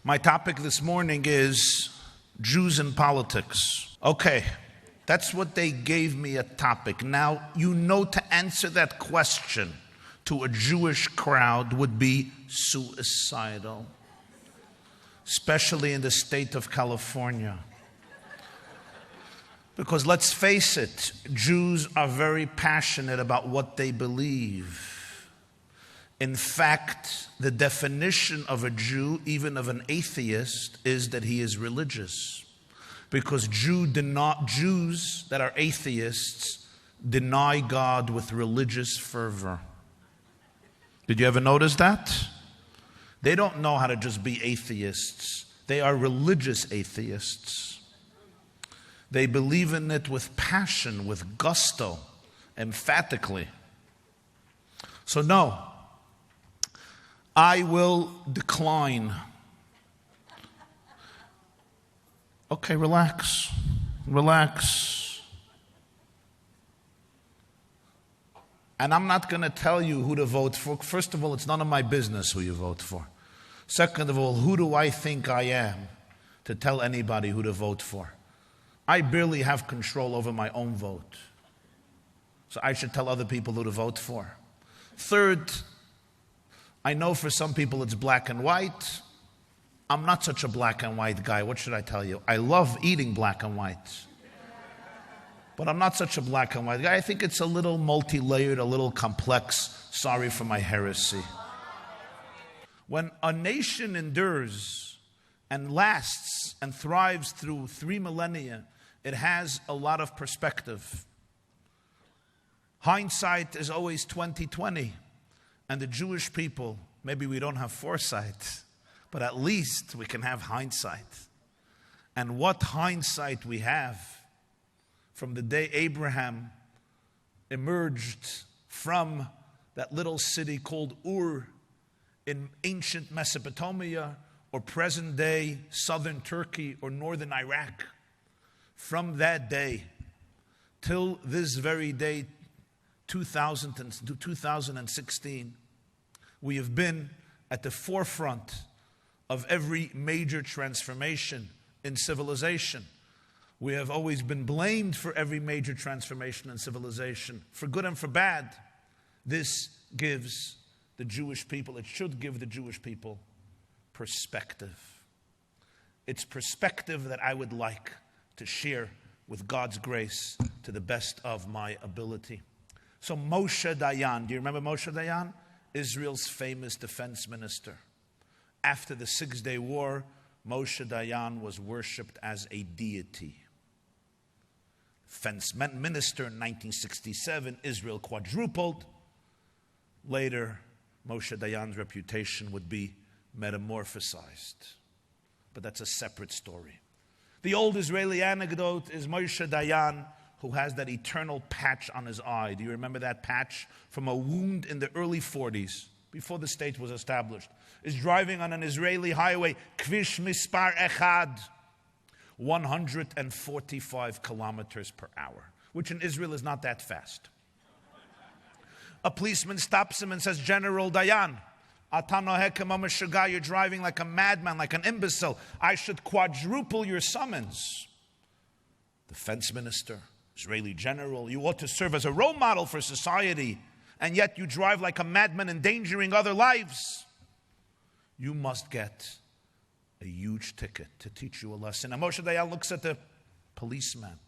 My topic this morning is Jews and politics. Okay, that's what they gave me a topic. Now, you know, to answer that question to a Jewish crowd would be suicidal, especially in the state of California. Because let's face it, Jews are very passionate about what they believe. In fact, the definition of a Jew, even of an atheist, is that he is religious. Because Jews that are atheists deny God with religious fervor. Did you ever notice that? They don't know how to just be atheists. They are religious atheists. They believe in it with passion, with gusto, emphatically. So no, I will decline. Okay, relax. And I'm not going to tell you who to vote for. First of all, it's none of my business who you vote for. Second of all, who do I think I am to tell anybody who to vote for? I barely have control over my own vote. So I should tell other people who to vote for. Third, I know for some people it's black and white. I'm not such a black and white guy. What should I tell you? I love eating black and white. But I'm not such a black and white guy. I think it's a little multi-layered, a little complex. Sorry for my heresy. When a nation endures and lasts and thrives through 3 millennia, it has a lot of perspective. Hindsight is always 20/20. And the Jewish people, maybe we don't have foresight, but at least we can have hindsight. And what hindsight we have from the day Abraham emerged from that little city called Ur in ancient Mesopotamia or present-day southern Turkey or northern Iraq. From that day till this very day, 2016, we have been at the forefront of every major transformation in civilization. We have always been blamed for every major transformation in civilization, for good and for bad. This gives the Jewish people, it should give the Jewish people perspective. It's perspective that I would like to share with God's grace to the best of my ability. So Moshe Dayan, do you remember Moshe Dayan? Israel's famous defense minister. After the 6-day war, Moshe Dayan was worshipped as a deity. Defense minister in 1967, Israel quadrupled. Later, Moshe Dayan's reputation would be metamorphosized. But that's a separate story. The old Israeli anecdote is Moshe Dayan, who has that eternal patch on his eye. Do you remember that patch? From a wound in the early 40s, before the state was established, is driving on an Israeli highway, Kvish Mispar Echad, 145 kilometers per hour, which in Israel is not that fast. A policeman stops him and says, General Dayan, you're driving like a madman, like an imbecile. I should quadruple your summons. Defense minister, Israeli general, you ought to serve as a role model for society, and yet you drive like a madman, endangering other lives. You must get a huge ticket to teach you a lesson. And Moshe Dayan looks at the policeman,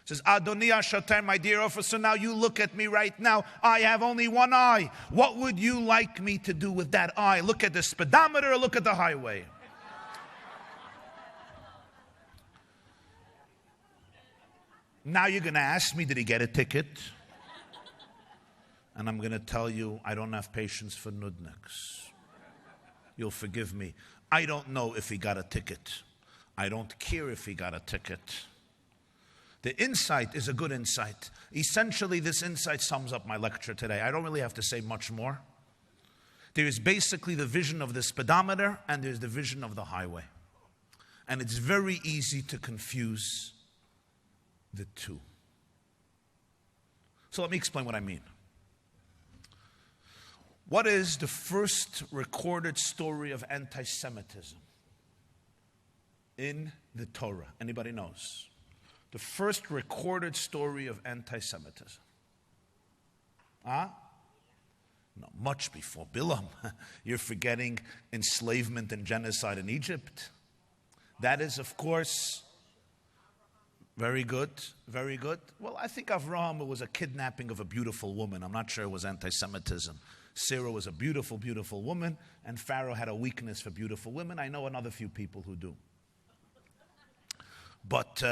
says, Adoni HaShoter, my dear officer, now you look at me right now. I have only one eye. What would you like me to do with that eye? Look at the speedometer or look at the highway? Now you're going to ask me, did he get a ticket? And I'm going to tell you, I don't have patience for nudniks. You'll forgive me. I don't know if he got a ticket. I don't care if he got a ticket. The insight is a good insight. Essentially, this insight sums up my lecture today. I don't really have to say much more. There is basically the vision of the speedometer and there's the vision of the highway. And it's very easy to confuse the two. So let me explain what I mean. What is the first recorded story of anti-Semitism? in the Torah? Anybody knows? The first recorded story of anti-Semitism. No, much before Bilam. You're forgetting enslavement and genocide in Egypt. That is, of course, very good, very good. Well, I think Avraham was a kidnapping of a beautiful woman. I'm not sure it was anti-Semitism. Sarah was a beautiful, beautiful woman, and Pharaoh had a weakness for beautiful women. I know another few people who do. But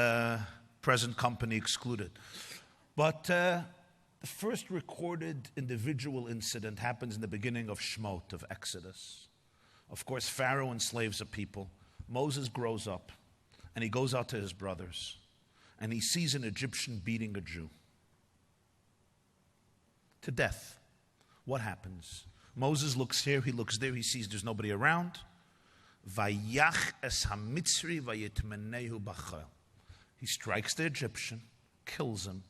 present company excluded. But the first recorded individual incident happens in the beginning of Shemot, of Exodus. Of course, Pharaoh enslaves a people. Moses grows up, and he goes out to his brothers, and he sees an Egyptian beating a Jew to death. What happens? Moses looks here, he looks there, he sees there's nobody around. Vayach es hamitzri vayitmenehu b'chol. He strikes the Egyptian, kills him,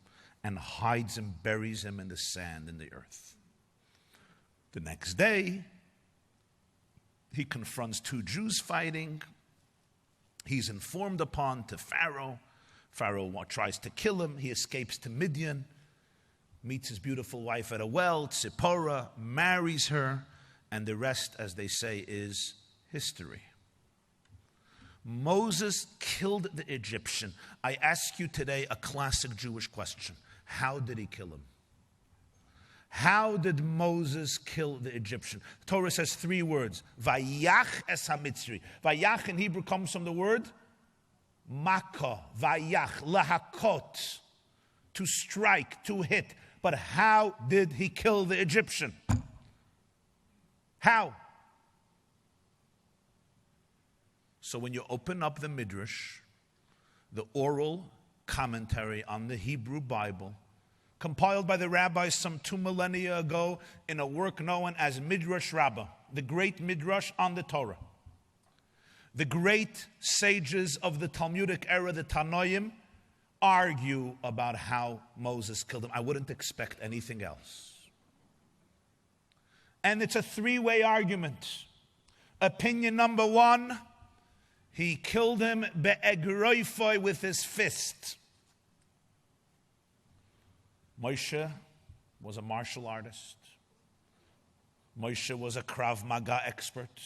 and hides him, buries him in the sand, in the earth. The next day, he confronts two Jews fighting. He's informed upon to Pharaoh. Pharaoh tries to kill him. He escapes to Midian, meets his beautiful wife at a well, Tzipporah, marries her, and the rest, as they say, is history. Moses killed the Egyptian. I ask you today a classic Jewish question. How did he kill him? How did Moses kill the Egyptian? The Torah says three words. Vayach es hamitzri. Vayach in Hebrew comes from the word makkah. Vayach, lahakot. To strike, to hit. But how did he kill the Egyptian? How? So when you open up the Midrash, the oral commentary on the Hebrew Bible, compiled by the rabbis some 2 millennia ago in a work known as Midrash Rabbah, the great Midrash on the Torah. The great sages of the Talmudic era, the Tanoim, argue about how Moses killed him. I wouldn't expect anything else. And it's a three-way argument. Opinion number one, he killed him be'egroifoi, with his fist. Moshe was a martial artist. Moshe was a Krav Maga expert.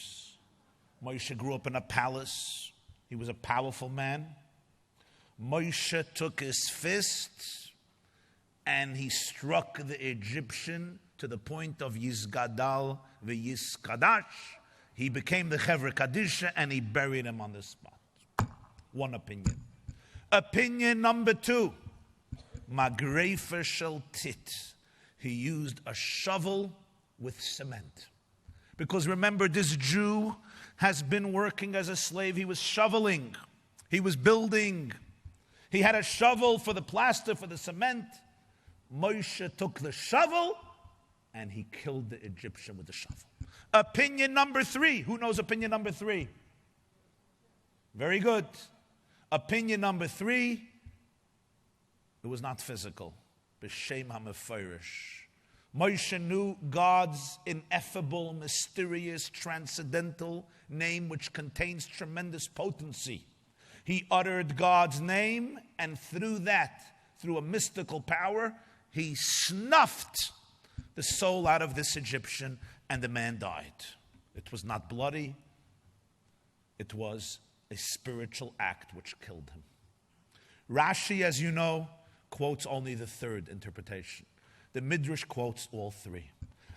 Moshe grew up in a palace. He was a powerful man. Moshe took his fist and he struck the Egyptian to the point of Yizgadal v'Yizkadash. He became the Chevra Kadisha and he buried him on the spot. One opinion. Opinion number two. Magrefer shel tit. He used a shovel with cement. Because remember, this Jew has been working as a slave. He was shoveling. He was building. He had a shovel for the plaster, for the cement. Moshe took the shovel and he killed the Egyptian with the shovel. Opinion number three. Who knows opinion number three? Very good. Opinion number three. It was not physical. B'shem ha'mefarish. Moshe knew God's ineffable, mysterious, transcendental name, which contains tremendous potency. He uttered God's name, and through that, through a mystical power, he snuffed the soul out of this Egyptian, and the man died. It was not bloody. It was a spiritual act which killed him. Rashi, as you know, quotes only the third interpretation. The Midrash quotes all three.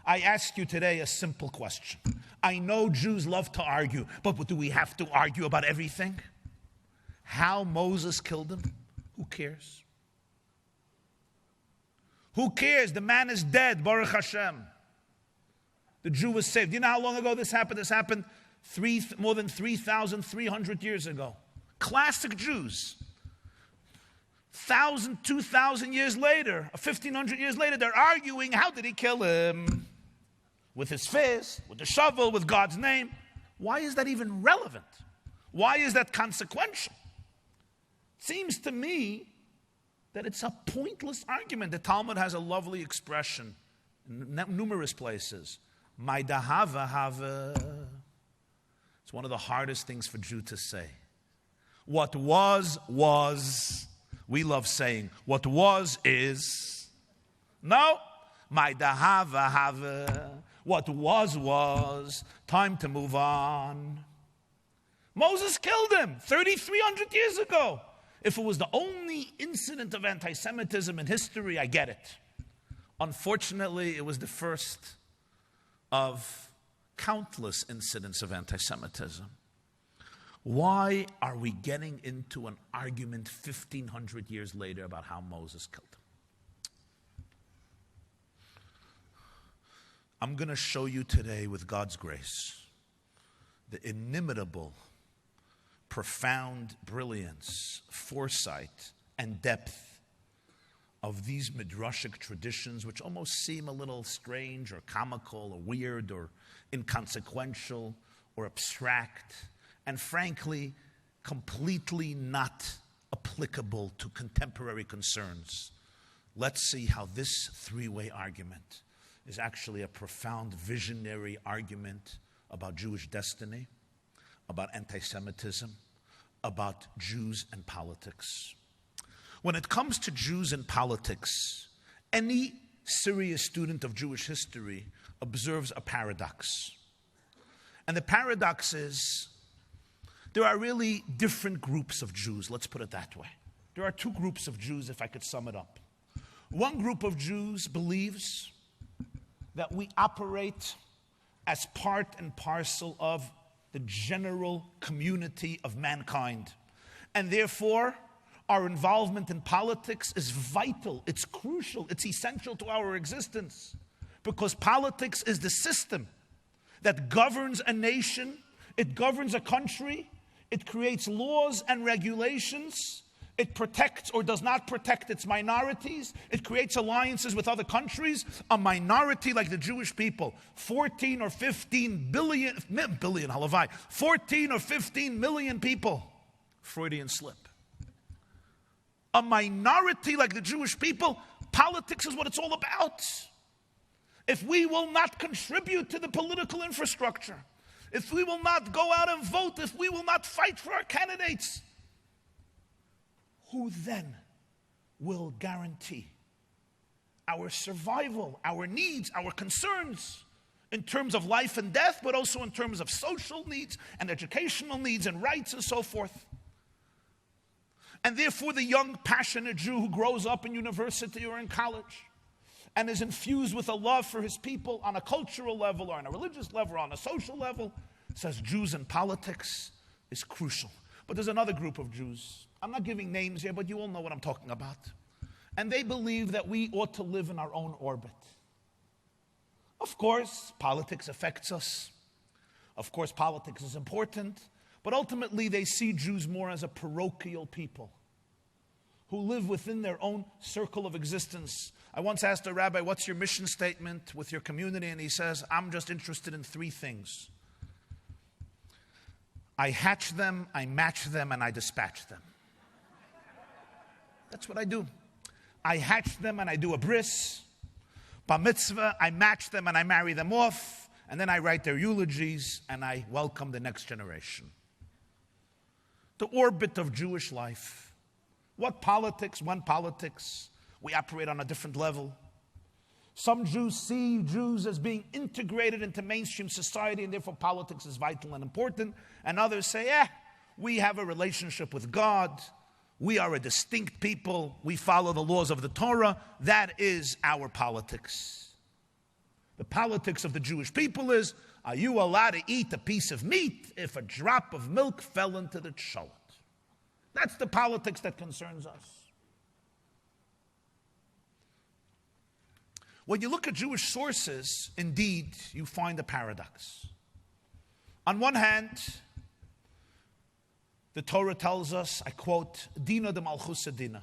I ask you today a simple question. I know Jews love to argue, but do we have to argue about everything? How Moses killed him? Who cares? Who cares? The man is dead, Baruch Hashem. The Jew was saved. You know how long ago this happened? This happened more than 3,300 years ago. Classic Jews. 1,000, 2,000 years later, 1,500 years later, they're arguing, how did he kill him? With his fist, with the shovel, with God's name. Why is that even relevant? Why is that consequential? Seems to me that it's a pointless argument. The Talmud has a lovely expression in numerous places. Maidahava hava. It's one of the hardest things for Jew to say. What was, was. We love saying, what was, is. No. My dahava, have. What was. Time to move on. Moses killed him 3,300 years ago. If it was the only incident of anti-Semitism in history, I get it. Unfortunately, it was the first of countless incidents of anti-Semitism. Why are we getting into an argument 1,500 years later about how Moses killed him? I'm going to show you today, with God's grace, the inimitable, profound brilliance, foresight, and depth of these midrashic traditions, which almost seem a little strange or comical or weird or inconsequential or abstract, and frankly, completely not applicable to contemporary concerns. Let's see how this three-way argument is actually a profound visionary argument about Jewish destiny, about anti-Semitism, about Jews and politics. When it comes to Jews and politics, any serious student of Jewish history observes a paradox. And the paradox is, there are really different groups of Jews, let's put it that way. There are two groups of Jews, if I could sum it up. One group of Jews believes that we operate as part and parcel of the general community of mankind. And therefore, our involvement in politics is vital, it's crucial, it's essential to our existence. Because politics is the system that governs a nation, it governs a country, it creates laws and regulations, it protects or does not protect its minorities. It creates alliances with other countries. A minority like the Jewish people, 14 or 15 billion, 14 or 15 million people. Freudian slip. A minority like the Jewish people, politics is what it's all about. If we will not contribute to the political infrastructure, if we will not go out and vote, if we will not fight for our candidates, who then will guarantee our survival, our needs, our concerns in terms of life and death, but also in terms of social needs and educational needs and rights and so forth? And therefore, the young, passionate Jew who grows up in university or in college and is infused with a love for his people on a cultural level or on a religious level or on a social level says Jews and politics is crucial. But there's another group of Jews. I'm not giving names here, but you all know what I'm talking about. And they believe that we ought to live in our own orbit. Of course, politics affects us. Of course, politics is important. But ultimately, they see Jews more as a parochial people who live within their own circle of existence. I once asked a rabbi, what's your mission statement with your community? And he says, I'm just interested in three things. I hatch them, I match them, and I dispatch them. That's what I do. I hatch them and I do a bris. Bar mitzvah, I match them and I marry them off. And then I write their eulogies and I welcome the next generation. The orbit of Jewish life. What politics, when politics, we operate on a different level. Some Jews see Jews as being integrated into mainstream society and therefore politics is vital and important. And others say, we have a relationship with God. We are a distinct people. We follow the laws of the Torah. That is our politics. The politics of the Jewish people is, are you allowed to eat a piece of meat if a drop of milk fell into the cholent? That's the politics that concerns us. When you look at Jewish sources, indeed, you find a paradox. On one hand, the Torah tells us, I quote, Dina de Malchusa Dina.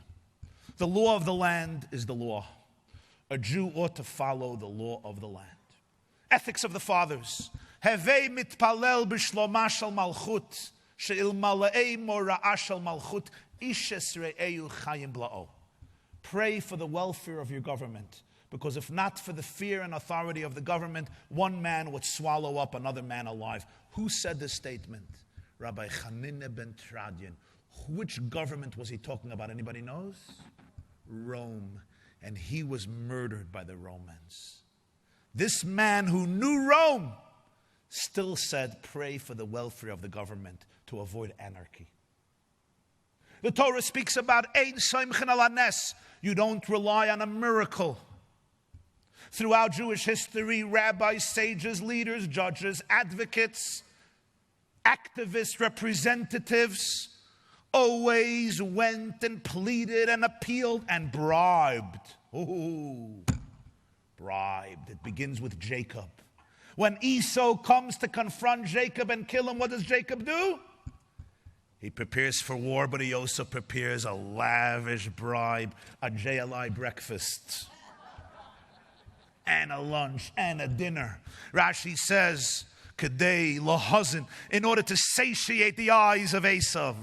The law of the land is the law. A Jew ought to follow the law of the land. Ethics of the fathers. Hevei mitpalel b'shloma shel malchut, she'ilmalei mora'a shel malchut, ishes re'eu chayim bla'o. Pray for the welfare of your government, because if not for the fear and authority of the government, one man would swallow up another man alive. Who said this statement? Rabbi Chanina ben Tradian, Which government was he talking about? Anybody knows? Rome. And he was murdered by the Romans. This man who knew Rome still said, pray for the welfare of the government to avoid anarchy. The Torah speaks about ein soimchen al hanes. You don't rely on a miracle. Throughout Jewish history, rabbis, sages, leaders, judges, advocates, activists, representatives always went and pleaded and appealed and bribed. Ooh, bribed. It begins with Jacob. When Esau comes to confront Jacob and kill him, what does Jacob do? He prepares for war, but he also prepares a lavish bribe, a JLI breakfast, and a lunch, and a dinner. Rashi says, Kedei lahazin, in order to satiate the eyes of Esau.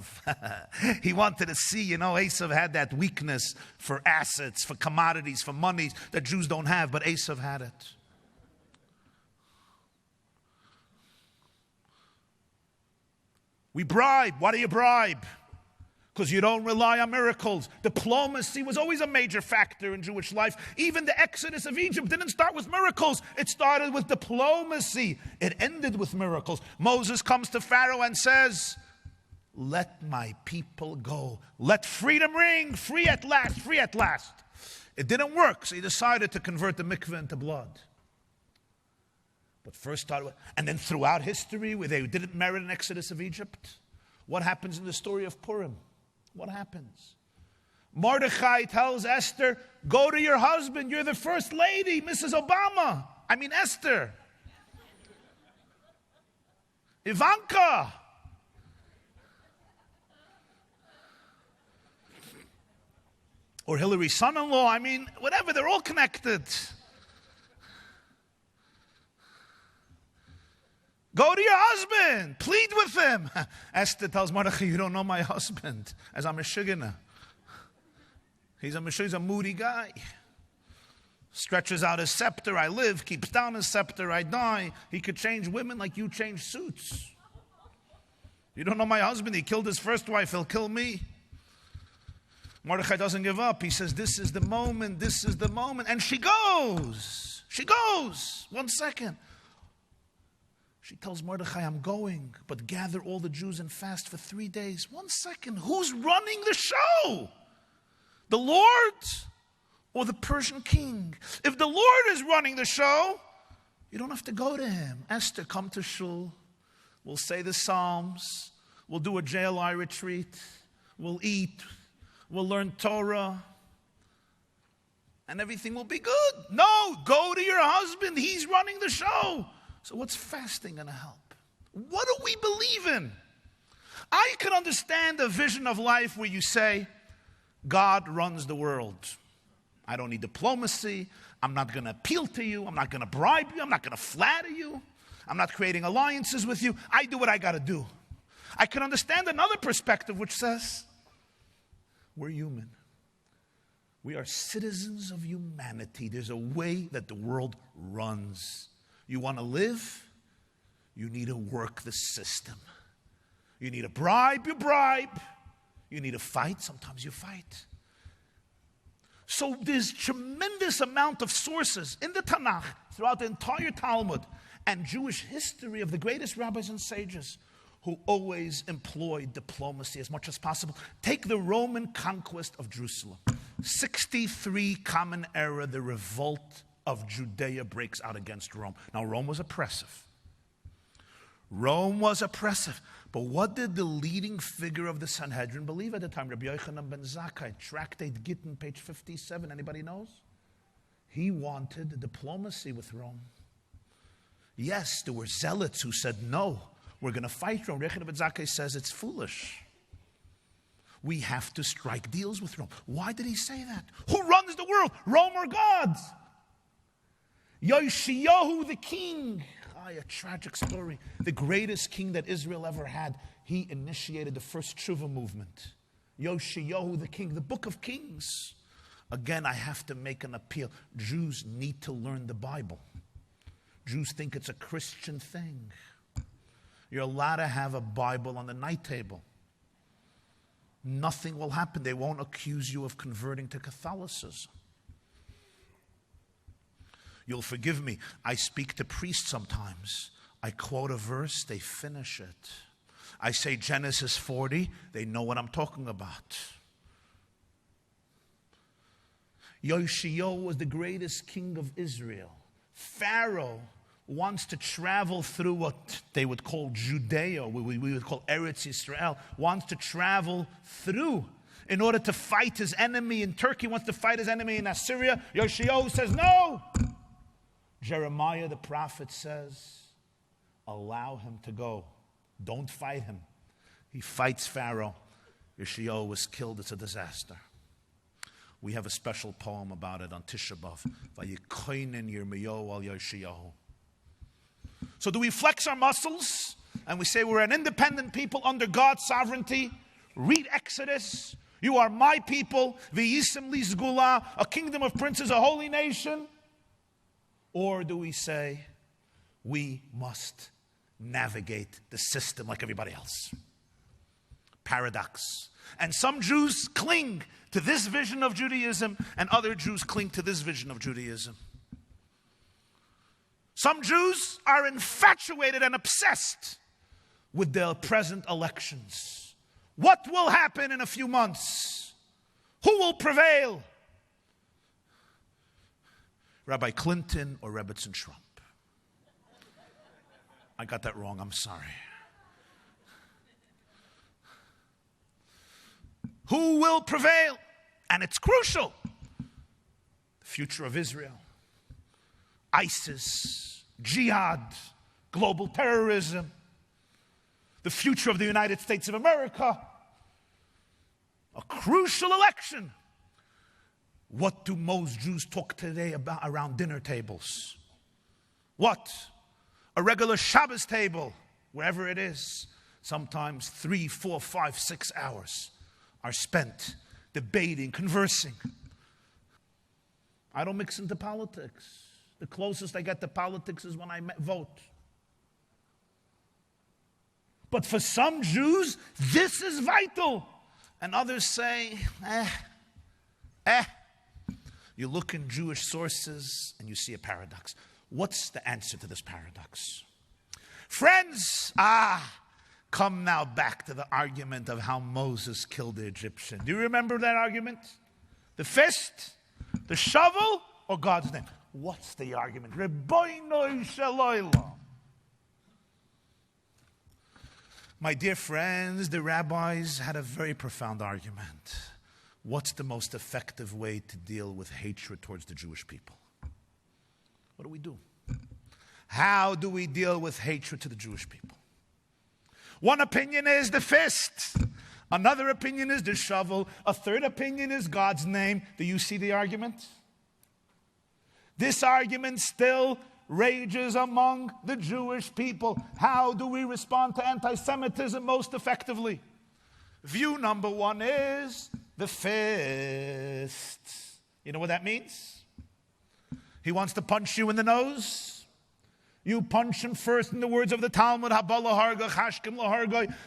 He wanted to see, Esau had that weakness for assets, for commodities, for monies that Jews don't have, but Esau had it. We bribe. Why do you bribe? Because you don't rely on miracles. Diplomacy was always a major factor in Jewish life. Even the exodus of Egypt didn't start with miracles. It started with diplomacy. It ended with miracles. Moses comes to Pharaoh and says, let my people go. Let freedom ring. Free at last. Free at last. It didn't work, so he decided to convert the mikveh into blood. But first started with, and then throughout history, where they didn't merit an exodus of Egypt, what happens in the story of Purim? What happens? Mordechai tells Esther, go to your husband. You're the first lady, Mrs. Obama. I mean Esther. Ivanka. Or Hillary's son-in-law. I mean, whatever. They're all connected. Go to your husband. Plead with him. Esther tells Mordechai, you don't know my husband. As I'm a shigana. He's a moody guy. Stretches out his scepter, I live. Keeps down his scepter, I die. He could change women like you change suits. You don't know my husband. He killed his first wife. He'll kill me. Mordechai doesn't give up. He says, this is the moment. This is the moment. And she goes. She goes. 1 second. She tells Mordechai, I'm going, but gather all the Jews and fast for 3 days. 1 second, who's running the show? The Lord or the Persian king? If the Lord is running the show, you don't have to go to him. Esther, come to shul. We'll say the Psalms. We'll do a JLI retreat. We'll eat. We'll learn Torah. And everything will be good. No, go to your husband. He's running the show. So what's fasting going to help? What do we believe in? I can understand a vision of life where you say, God runs the world. I don't need diplomacy. I'm not going to appeal to you. I'm not going to bribe you. I'm not going to flatter you. I'm not creating alliances with you. I do what I got to do. I can understand another perspective which says, we're human. We are citizens of humanity. There's a way that the world runs. You want to live? You need to work the system. You need to bribe, you bribe. You need to fight, sometimes you fight. So there's tremendous amount of sources in the Tanakh, throughout the entire Talmud, and Jewish history of the greatest rabbis and sages who always employed diplomacy as much as possible. Take the Roman conquest of Jerusalem. 63 Common Era, the revolt of Judea breaks out against Rome. Now, Rome was oppressive. Rome was oppressive. But what did the leading figure of the Sanhedrin believe at the time? Rabbi Yochanan ben Zakkai, Tractate Gittin, page 57. Anybody knows? He wanted diplomacy with Rome. Yes, there were zealots who said, no, we're going to fight Rome. Rabbi Yochanan ben Zakkai says it's foolish. We have to strike deals with Rome. Why did he say that? Who runs the world? Rome or God? Yoshiyahu the king. A tragic story. The greatest king that Israel ever had. He initiated the first tshuva movement. Yoshiyahu the king. The book of Kings. Again, I have to make an appeal. Jews need to learn the Bible. Jews think it's a Christian thing. You're allowed to have a Bible on the night table. nothing will happen. They won't accuse you of converting to Catholicism. You'll forgive me. I speak to priests sometimes. I quote a verse, they finish it. I say Genesis 40, they know what I'm talking about. Yoshio was the greatest king of Israel. Pharaoh wants to travel through what they would call Judea, we would call Eretz Yisrael, wants to travel through in order to fight his enemy in Turkey, wants to fight his enemy in Assyria. Yoshio says, no! Jeremiah the prophet says, allow him to go. Don't fight him. He fights Pharaoh. Yoshio was killed. It's a disaster. We have a special poem about it on Tisha B'Av. Vayikoinen Yirmiyahu al Yoshio. So do we flex our muscles and we say we're an independent people under God's sovereignty? Read Exodus. You are my people. V'yisim li zgula, a kingdom of princes, a holy nation. Or do we say we must navigate the system like everybody else? Paradox. And some Jews cling to this vision of Judaism, and other Jews cling to this vision of Judaism. Some Jews are infatuated and obsessed with their present elections. What will happen in a few months? Who will prevail? Rabbi Clinton or Rebbetzin Trump? I got that wrong, I'm sorry. Who will prevail? And it's crucial. The future of Israel, ISIS, jihad, global terrorism, the future of the United States of America, a crucial election. What do most Jews talk today about around dinner tables? What? A regular Shabbos table, wherever it is, sometimes 3, 4, 5, 6 hours are spent debating, conversing. I don't mix into politics. The closest I get to politics is when I vote. But for some Jews, this is vital. And others say, You look in Jewish sources and you see a paradox. What's the answer to this paradox? Friends, come now back to the argument of how Moses killed the Egyptian. Do you remember that argument? The fist, the shovel, or God's name? What's the argument? Rebbeinu Shalayla. My dear friends, the rabbis had a very profound argument. What's the most effective way to deal with hatred towards the Jewish people? What do we do? How do we deal with hatred to the Jewish people? One opinion is the fist. Another opinion is the shovel. A third opinion is God's name. Do you see the argument? This argument still rages among the Jewish people. How do we respond to anti-Semitism most effectively? View number one is the fist. You know what that means? He wants to punch you in the nose. You punch him first. In the words of the Talmud,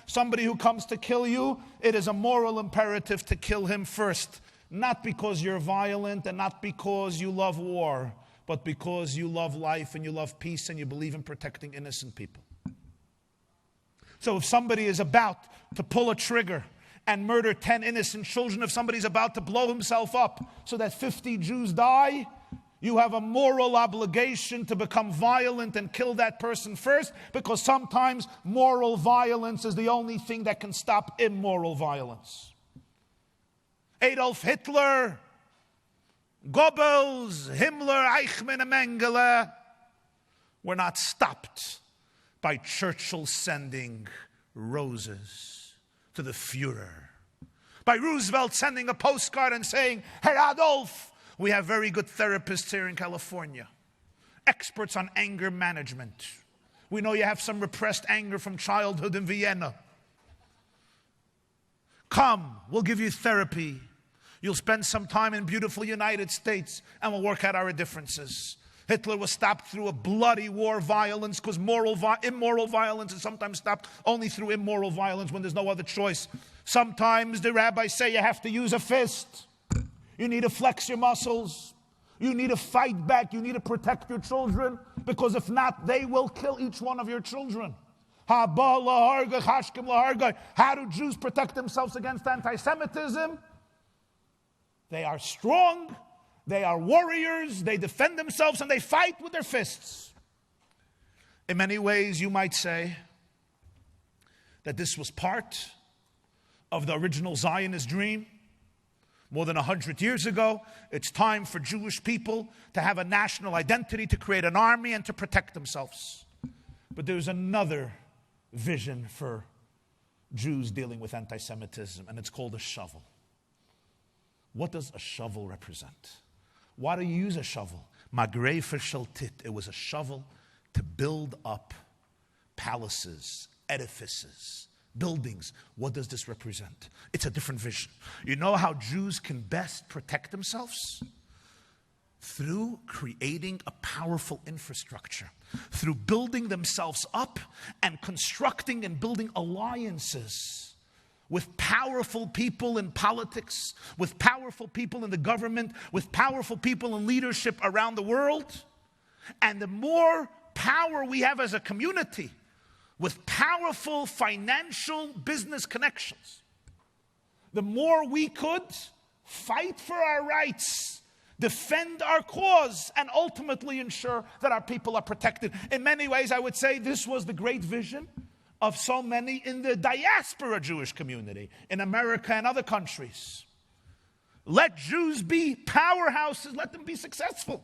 somebody who comes to kill you, it is a moral imperative to kill him first. Not because you're violent and not because you love war, but because you love life and you love peace and you believe in protecting innocent people. So if somebody is about to pull a trigger and murder 10 innocent children, if somebody's about to blow himself up so that 50 Jews die, you have a moral obligation to become violent and kill that person first, because sometimes moral violence is the only thing that can stop immoral violence. Adolf Hitler, Goebbels, Himmler, Eichmann, and Mengele were not stopped by Churchill sending roses to the Fuhrer, by Roosevelt sending a postcard and saying, Herr Adolf, we have very good therapists here in California, experts on anger management. We know you have some repressed anger from childhood in Vienna. Come, we'll give you therapy. You'll spend some time in beautiful United States and we'll work out our differences. Hitler was stopped through a bloody war violence, because immoral violence is sometimes stopped only through immoral violence when there's no other choice. Sometimes the rabbis say you have to use a fist. You need to flex your muscles. You need to fight back. You need to protect your children, because if not, they will kill each one of your children. How do Jews protect themselves against anti-Semitism? They are strong. They are warriors, they defend themselves, and they fight with their fists. In many ways, you might say that this was part of the original Zionist dream. More than 100 years ago, it's time for Jewish people to have a national identity, to create an army, and to protect themselves. But there's another vision for Jews dealing with anti-Semitism, and it's called a shovel. What does a shovel represent? Why do you use a shovel? Magrefer shaltit. It was a shovel to build up palaces, edifices, buildings. What does this represent? It's a different vision. You know how Jews can best protect themselves? Through creating a powerful infrastructure, through building themselves up and constructing and building alliances with powerful people in politics, with powerful people in the government, with powerful people in leadership around the world. And the more power we have as a community, with powerful financial business connections, the more we could fight for our rights, defend our cause, and ultimately ensure that our people are protected. In many ways, I would say this was the great vision of so many in the Diaspora Jewish community in America and other countries. Let Jews be powerhouses. Let them be successful.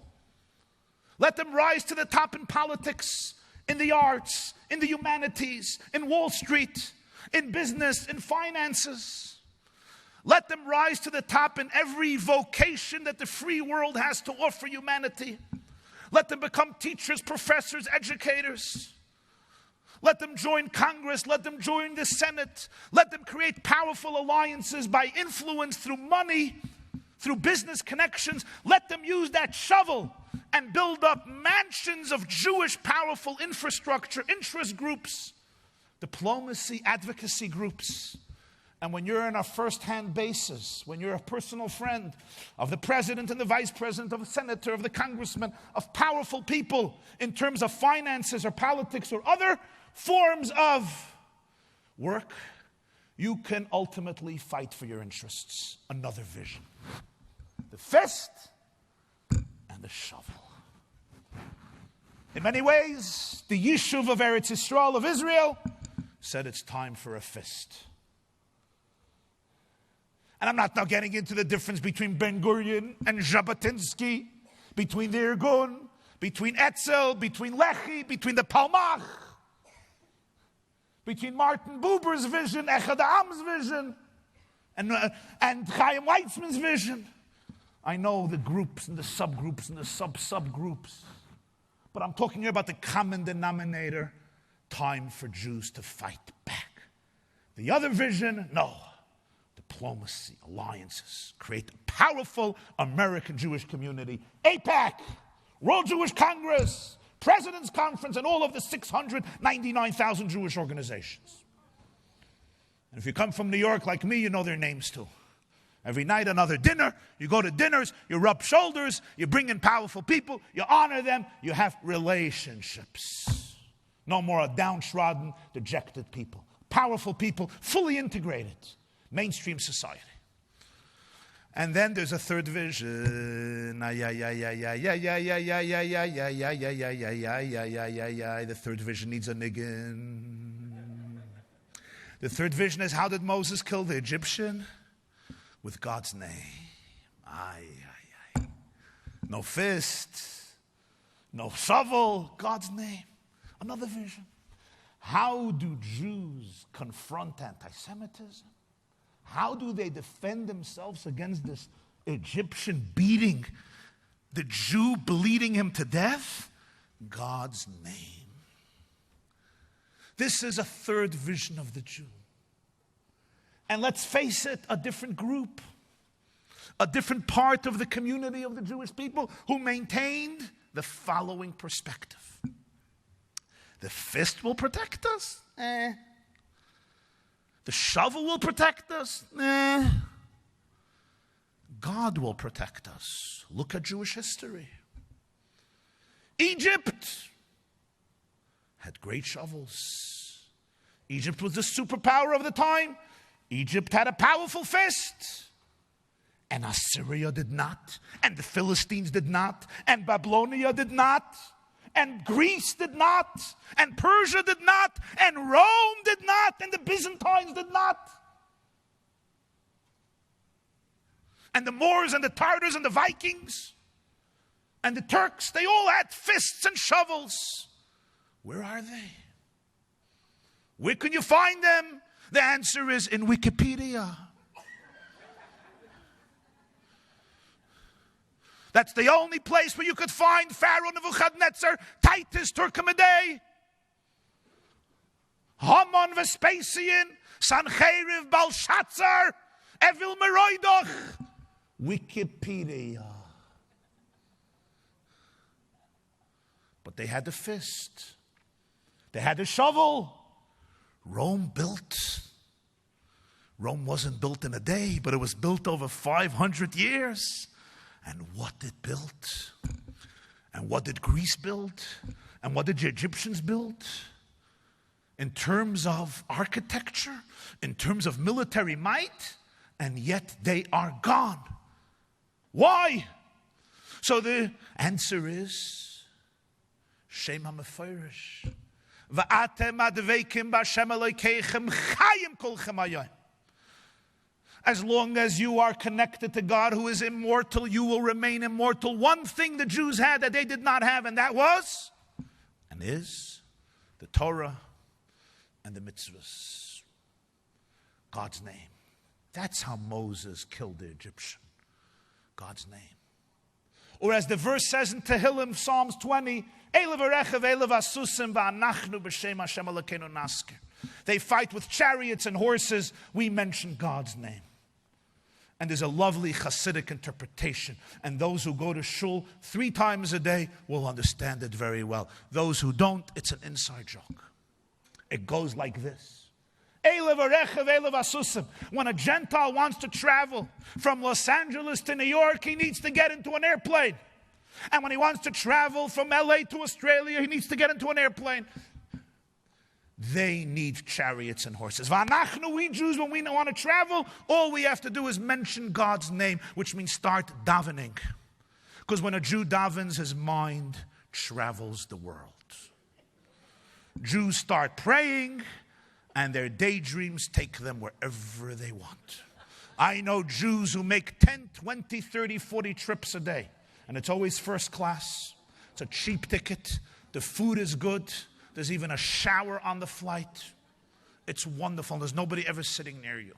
Let them rise to the top in politics, in the arts, in the humanities, in Wall Street, in business, in finances. Let them rise to the top in every vocation that the free world has to offer humanity. Let them become teachers, professors, educators. Let them join Congress. Let them join the Senate. Let them create powerful alliances by influence, through money, through business connections. Let them use that shovel and build up mansions of Jewish powerful infrastructure, interest groups, diplomacy, advocacy groups. And when you're on a first-hand basis, when you're a personal friend of the president and the vice president, of the senator, of the congressman, of powerful people in terms of finances or politics or other forms of work, you can ultimately fight for your interests. Another vision. The fist and the shovel. In many ways, the Yishuv of Eretz Yisrael, of Israel, said it's time for a fist. And I'm not now getting into the difference between Ben Gurion and Jabotinsky, between the Irgun, between Etzel, between Lehi, between the Palmach, between Martin Buber's vision, Echad Am's vision, and Chaim Weitzman's vision. I know the groups and the subgroups and the subgroups, but I'm talking here about the common denominator, time for Jews to fight back. The other vision, no. Diplomacy, alliances, create a powerful American Jewish community. AIPAC, World Jewish Congress, President's Conference, and all of the 699,000 Jewish organizations. And if you come from New York like me, you know their names too. Every night another dinner, you go to dinners, you rub shoulders, you bring in powerful people, you honor them, you have relationships. No more a downtrodden, dejected people. Powerful people, fully integrated. Mainstream society. And then there's a third vision. The third vision needs a niggin. The third vision is, how did Moses kill the Egyptian? With God's name. No fist, no shovel, God's name. Another vision. How do Jews confront anti-Semitism? How do they defend themselves against this Egyptian beating the Jew, bleeding him to death? God's name. This is a third vision of the Jew. And let's face it, a different group, a different part of the community of the Jewish people who maintained the following perspective. The fist will protect us? The shovel will protect us? God will protect us. Look at Jewish history. Egypt had great shovels. Egypt was the superpower of the time. Egypt had a powerful fist. And Assyria did not. And the Philistines did not. And Babylonia did not. And Greece did not. And Persia did not. And Rome did not. And the Byzantines did not. And the Moors and the Tartars and the Vikings and the Turks, they all had fists and shovels. Where are they? Where can you find them? The answer is in Wikipedia. That's the only place where you could find Pharaoh Nebuchadnezzar, Titus Turcomedes, Haman Vespasian, Sancheriv Belshazzar, Evil Meroidach. Wikipedia. But they had the fist. They had the shovel. Rome built. Rome wasn't built in a day, but it was built over 500 years. And what did build? And what did Greece build? And what did the Egyptians build? In terms of architecture, in terms of military might, and yet they are gone. Why? So the answer is Shem HaMeforish. Va'atem adveikim b'Hashem Elokeichem chayim kolchem hayom. As long as you are connected to God who is immortal, you will remain immortal. One thing the Jews had that they did not have, and that was, and is, the Torah and the mitzvahs. God's name. That's how Moses killed the Egyptian. God's name. Or as the verse says in Tehillim, Psalms 20, they fight with chariots and horses. We mention God's name. And there's a lovely Hasidic interpretation. And those who go to shul 3 times a day will understand it very well. Those who don't, it's an inside joke. It goes like this. When a Gentile wants to travel from Los Angeles to New York, he needs to get into an airplane. And when he wants to travel from LA to Australia, he needs to get into an airplane. They need chariots and horses. We Jews, when we want to travel, all we have to do is mention God's name, which means start davening. Because when a Jew davens, his mind travels the world. Jews start praying, and their daydreams take them wherever they want. I know Jews who make 10, 20, 30, 40 trips a day. And it's always first class. It's a cheap ticket. The food is good. There's even a shower on the flight. It's wonderful. There's nobody ever sitting near you.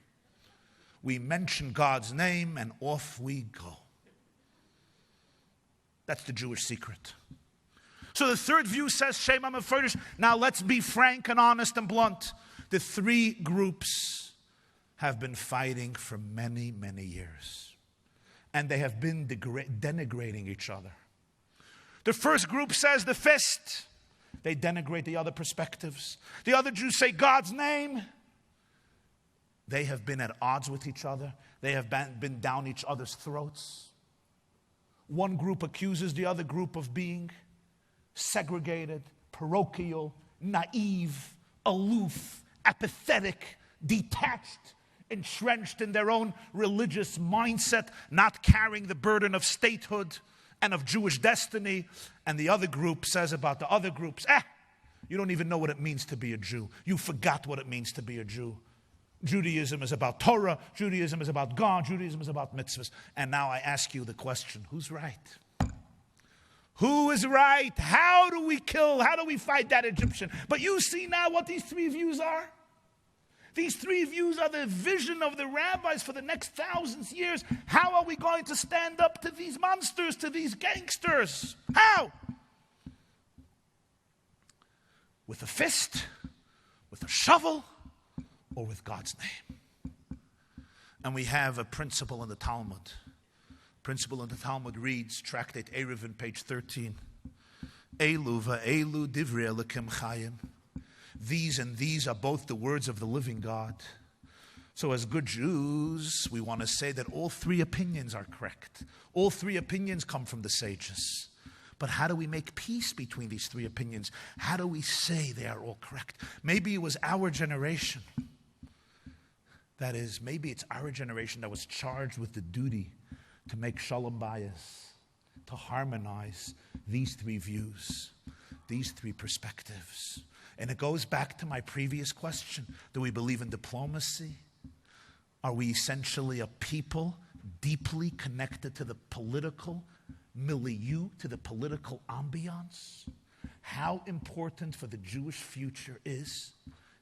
We mention God's name and off we go. That's the Jewish secret. So the third view says, Shem HaMeforish. Now let's be frank and honest and blunt. The 3 groups have been fighting for many, many years. And they have been denigrating each other. The first group says the fist. They denigrate the other perspectives. The other Jews say God's name. They have been at odds with each other. They have been down each other's throats. One group accuses the other group of being segregated, parochial, naive, aloof, apathetic, detached, entrenched in their own religious mindset, not carrying the burden of statehood and of Jewish destiny. And the other group says about the other groups, you don't even know what it means to be a Jew. You forgot what it means to be a Jew. Judaism is about Torah. Judaism is about God. Judaism is about mitzvahs. And now I ask you the question, who's right? Who is right? How do we fight that Egyptian? But you see now what these 3 views are? These 3 views are the vision of the rabbis for the next thousands of years. How are we going to stand up to these monsters, to these gangsters? How? With a fist, with a shovel, or with God's name? And we have a principle in the Talmud. Principle in the Talmud reads, Tractate Eruvin, page 13. Elu va'elu divrei Elokim chayim. These and these are both the words of the living God. So as good Jews, we want to say that all three opinions are correct. All three opinions come from the sages. But how do we make peace between these three opinions? How do we say they are all correct? Maybe it was our generation. That is, maybe it's our generation that was charged with the duty to make shalom bayis, to harmonize these three views, these three perspectives. And it goes back to my previous question. Do we believe in diplomacy? Are we essentially a people deeply connected to the political milieu, to the political ambiance? How important for the Jewish future is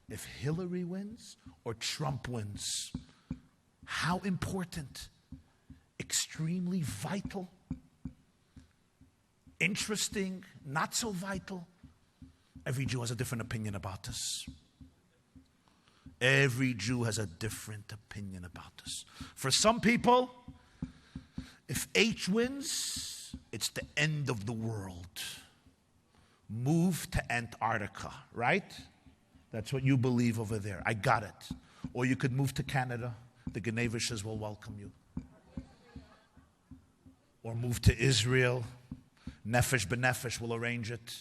if Hillary wins or Trump wins? How important? Extremely vital? Interesting? Not so vital? Every Jew has a different opinion about this. Every Jew has a different opinion about this. For some people, if H wins, it's the end of the world. Move to Antarctica, right? That's what you believe over there. I got it. Or you could move to Canada. The Genevishas will welcome you. Or move to Israel. Nefesh b'nefesh will arrange it.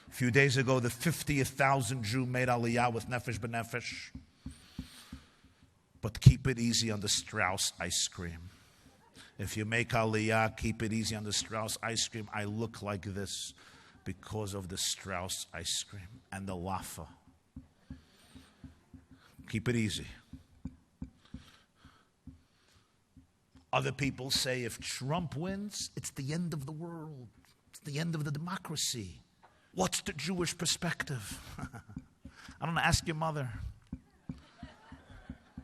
A few days ago, the 50,000 Jew made Aliyah with Nefesh b'nefesh. But keep it easy on the Strauss ice cream. If you make Aliyah, keep it easy on the Strauss ice cream. I look like this because of the Strauss ice cream and the Lafa. Keep it easy. Other people say if Trump wins, it's the end of the world. It's the end of the democracy. What's the Jewish perspective? I don't know, ask your mother.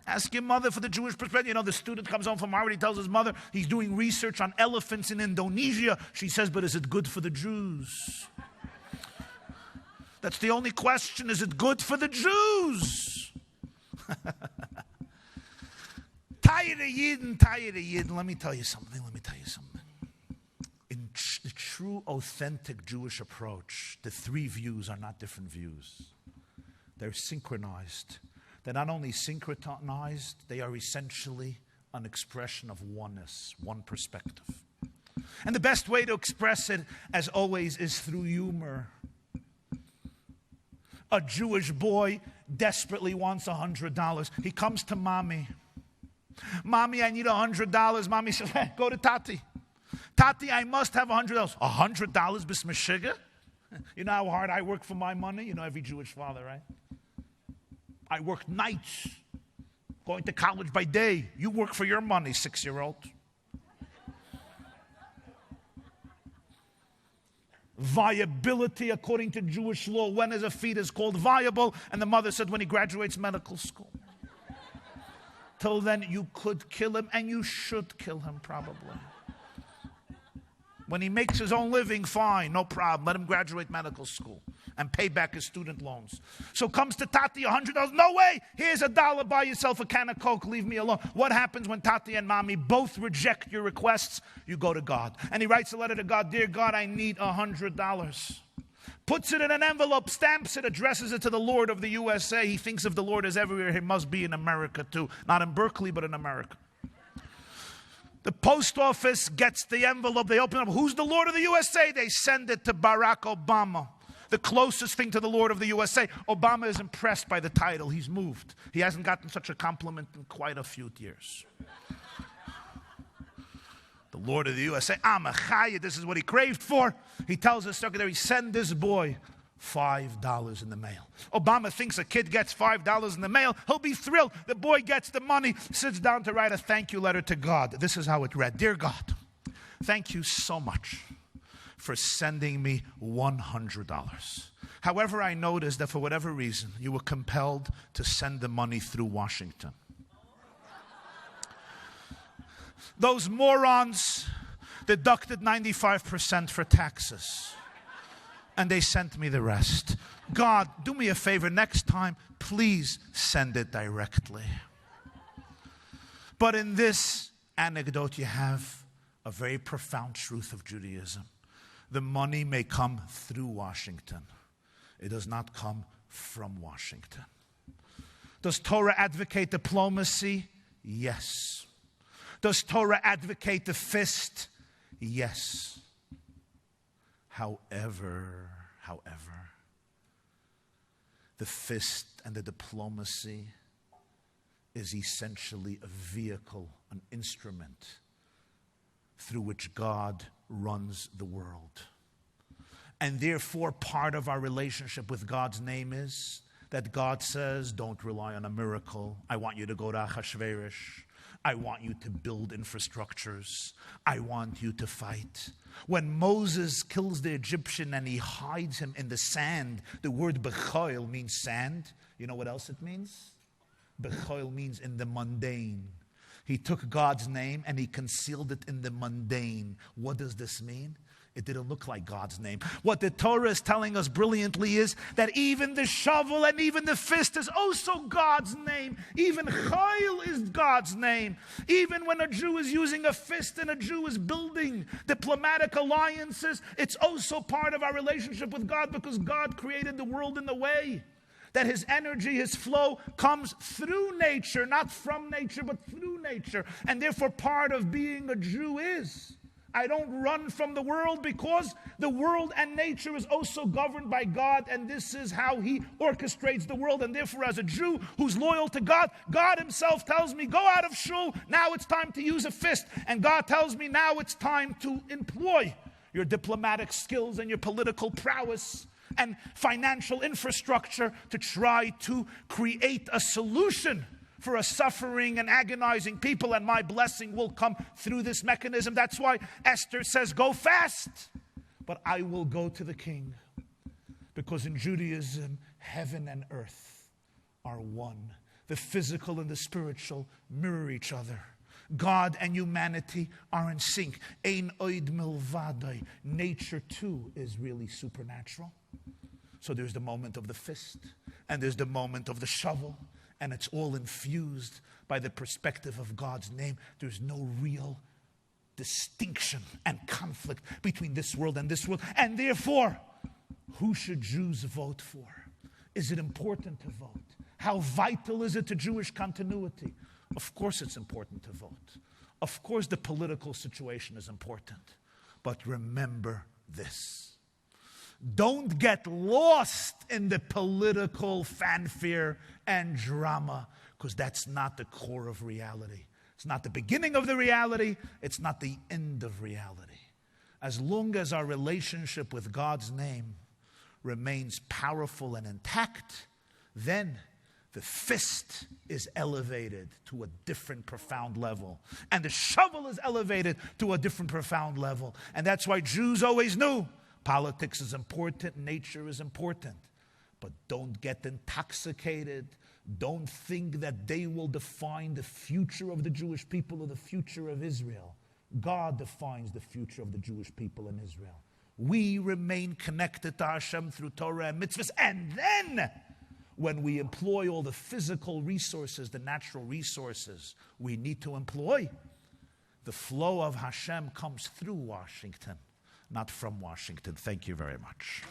Ask your mother for the Jewish perspective. You know, the student comes home from Harvard, he tells his mother he's doing research on elephants in Indonesia. She says, but is it good for the Jews? That's the only question. Is it good for the Jews? Tired of Yidden. Let me tell you something. In the true, authentic Jewish approach, the three views are not different views. They're synchronized. They're not only synchronized, they are essentially an expression of oneness, one perspective. And the best way to express it, as always, is through humor. A Jewish boy desperately wants $100. He comes to Mommy. Mommy, I need $100. Mommy says, hey, go to Tati. Tati, I must have $100. $100, bismashiga? You know how hard I work for my money? You know every Jewish father, right? I work nights, going to college by day. You work for your money, 6-year-old. Viability, according to Jewish law, when is a fetus called viable? And the mother said when he graduates medical school. Till then, you could kill him, and you should kill him, probably. When he makes his own living, fine, no problem. Let him graduate medical school and pay back his student loans. So comes to Tati, $100. No way! Here's $1. Buy yourself a can of Coke. Leave me alone. What happens when Tati and Mommy both reject your requests? You go to God. And he writes a letter to God. Dear God, I need $100. Puts it in an envelope, stamps it, addresses it to the Lord of the USA. He thinks if the Lord is everywhere, he must be in America too. Not in Berkeley, but in America. The post office gets the envelope. They open it up. Who's the Lord of the USA? They send it to Barack Obama, the closest thing to the Lord of the USA. Obama is impressed by the title. He's moved. He hasn't gotten such a compliment in quite a few years. The Lord of the USA, Amachaya, this is what he craved for. He tells his secretary, send this boy $5 in the mail. Obama thinks a kid gets $5 in the mail. He'll be thrilled. The boy gets the money, sits down to write a thank you letter to God. This is how it read. Dear God, thank you so much for sending me $100. However, I noticed that for whatever reason, you were compelled to send the money through Washington. Those morons deducted 95% for taxes. And they sent me the rest. God, do me a favor. Next time, please send it directly. But in this anecdote, you have a very profound truth of Judaism. The money may come through Washington. It does not come from Washington. Does Torah advocate diplomacy? Yes. Does Torah advocate the fist? Yes. However, the fist and the diplomacy is essentially a vehicle, an instrument through which God runs the world. And therefore, part of our relationship with God's name is that God says, don't rely on a miracle. I want you to go to Achashverosh. I want you to build infrastructures. I want you to fight. When Moses kills the Egyptian and he hides him in the sand, the word bechoil means sand. You know what else it means? Bechoil means in the mundane. He took God's name and he concealed it in the mundane. What does this mean? It didn't look like God's name. What the Torah is telling us brilliantly is that even the shovel and even the fist is also God's name. Even chayil is God's name. Even when a Jew is using a fist and a Jew is building diplomatic alliances, it's also part of our relationship with God, because God created the world in the way that his energy, his flow comes through nature, not from nature, but through nature. And therefore part of being a Jew is, I don't run from the world, because the world and nature is also governed by God, and this is how he orchestrates the world. And therefore, as a Jew who's loyal to God, God himself tells me, go out of shul, now it's time to use a fist. And God tells me, now it's time to employ your diplomatic skills and your political prowess and financial infrastructure to try to create a solution for a suffering and agonizing people, and my blessing will come through this mechanism. That's why Esther says, go fast, but I will go to the king. Because in Judaism, heaven and earth are one. The physical and the spiritual mirror each other. God and humanity are in sync. Ein oid milvadai. Nature too is really supernatural. So there's the moment of the fist, and there's the moment of the shovel, and it's all infused by the perspective of God's name. There's no real distinction and conflict between this world and this world. And therefore, who should Jews vote for? Is it important to vote? How vital is it to Jewish continuity? Of course it's important to vote. Of course the political situation is important. But remember this. Don't get lost in the political fanfare and drama, because that's not the core of reality. It's not the beginning of the reality. It's not the end of reality. As long as our relationship with God's name remains powerful and intact, then the fist is elevated to a different profound level. And the shovel is elevated to a different profound level. And that's why Jews always knew politics is important, nature is important. But don't get intoxicated. Don't think that they will define the future of the Jewish people or the future of Israel. God defines the future of the Jewish people in Israel. We remain connected to Hashem through Torah and mitzvahs. And then, when we employ all the physical resources, the natural resources we need to employ, the flow of Hashem comes through Washington, not from Washington. Thank you very much.